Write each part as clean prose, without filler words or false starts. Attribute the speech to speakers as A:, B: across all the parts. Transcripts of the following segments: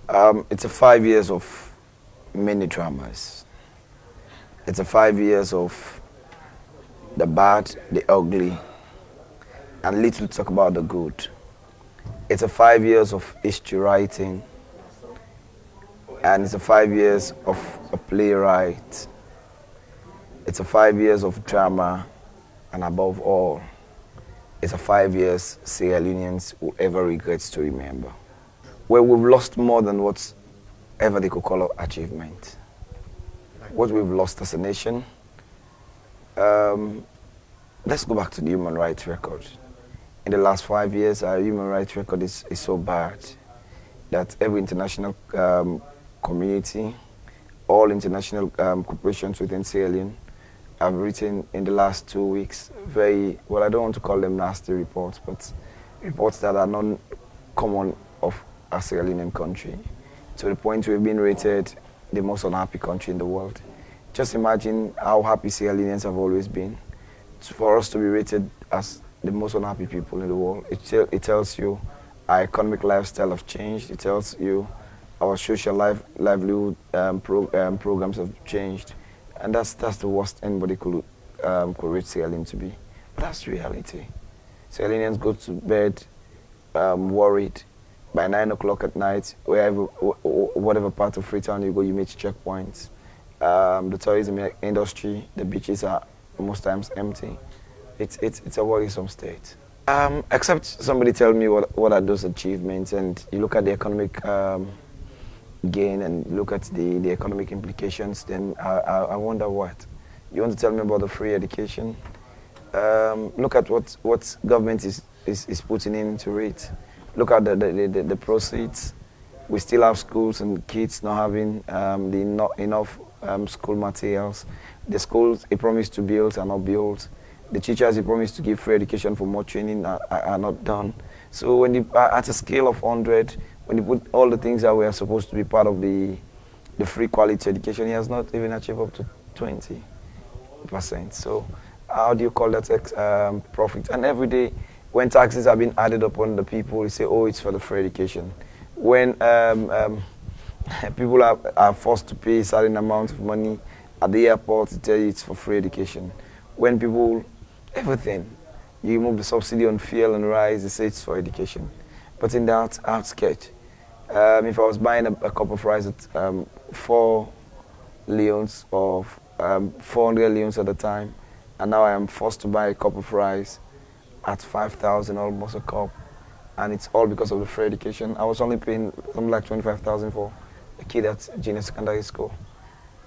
A: It's a 5 years of many dramas. It's a 5 years of the bad, the ugly, and little talk about the good. It's a 5 years of history writing, and it's a 5 years of a playwright. It's a 5 years of drama, and above all, it's a 5 years Sierra Leoneans will ever regret to remember. Where we've lost more than whatever they could call achievement. What we've lost as a nation. Let's go back to the human rights record. In the last 5 years, our human rights record is so bad that every international community, all international corporations within Sierra Leone have written in the last 2 weeks very, well, I don't want to call them nasty reports, but reports that are not common of a Sierra Leonean country, to the point we've been rated the most unhappy country in the world. Just imagine how happy Sierra Leoneans have always been. For us to be rated as the most unhappy people in the world, it tells you our economic lifestyle have changed. It tells you our social livelihood programs have changed, and that's the worst anybody could rate Sierra Leone to be. But that's reality. Sierra Leoneans go to bed worried. By 9 o'clock at night, whatever part of Freetown you go, you meet checkpoints. The tourism industry, the beaches are most times empty. It's a worrisome state. Except somebody tell me what are those achievements, and you look at the economic gain and look at the economic implications, then I wonder what. You want to tell me about the free education? Look at what government is putting into it. Look at the proceeds. We still have schools and kids not having enough school materials. The schools he promised to build are not built. The teachers he promised to give free education for more training are not done. So when you, at a scale of 100, when you put all the things that were supposed to be part of the free quality education, he has not even achieved up to 20%. So how do you call that profit? And every day, when taxes are being added upon the people, you say, oh, it's for the free education. When people are forced to pay a certain amount of money at the airport, to tell you it's for free education. When people, everything, you remove the subsidy on fuel and rice, they say it's for education. But in that outskirt, if I was buying a cup of rice at 4 leones or 400 leones at the time, and now I am forced to buy a cup of rice at 5,000 almost a cup, and it's all because of the free education. I was only paying something like 25,000 for a kid at junior secondary school.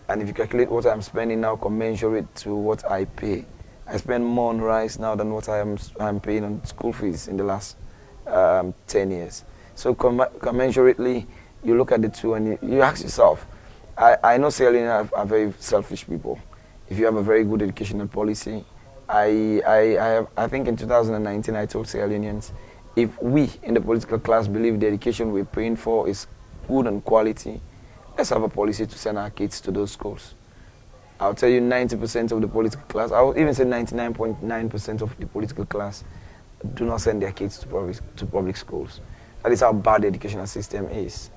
A: And if you calculate what I'm spending now commensurate to what I pay, I spend more on rice now than what I'm paying on school fees in the last 10 years. So commensurately, you look at the two and you ask yourself, I know Sierra Leone are very selfish people. If you have a very good educational policy, I think in 2019 I told Sierra Leoneans, if we in the political class believe the education we're paying for is good and quality, let's have a policy to send our kids to those schools. I'll tell you 90% of the political class, I would even say 99.9% of the political class do not send their kids to public schools. That is how bad the educational system is.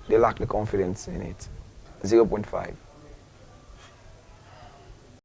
A: They lack the confidence in it. 0.5.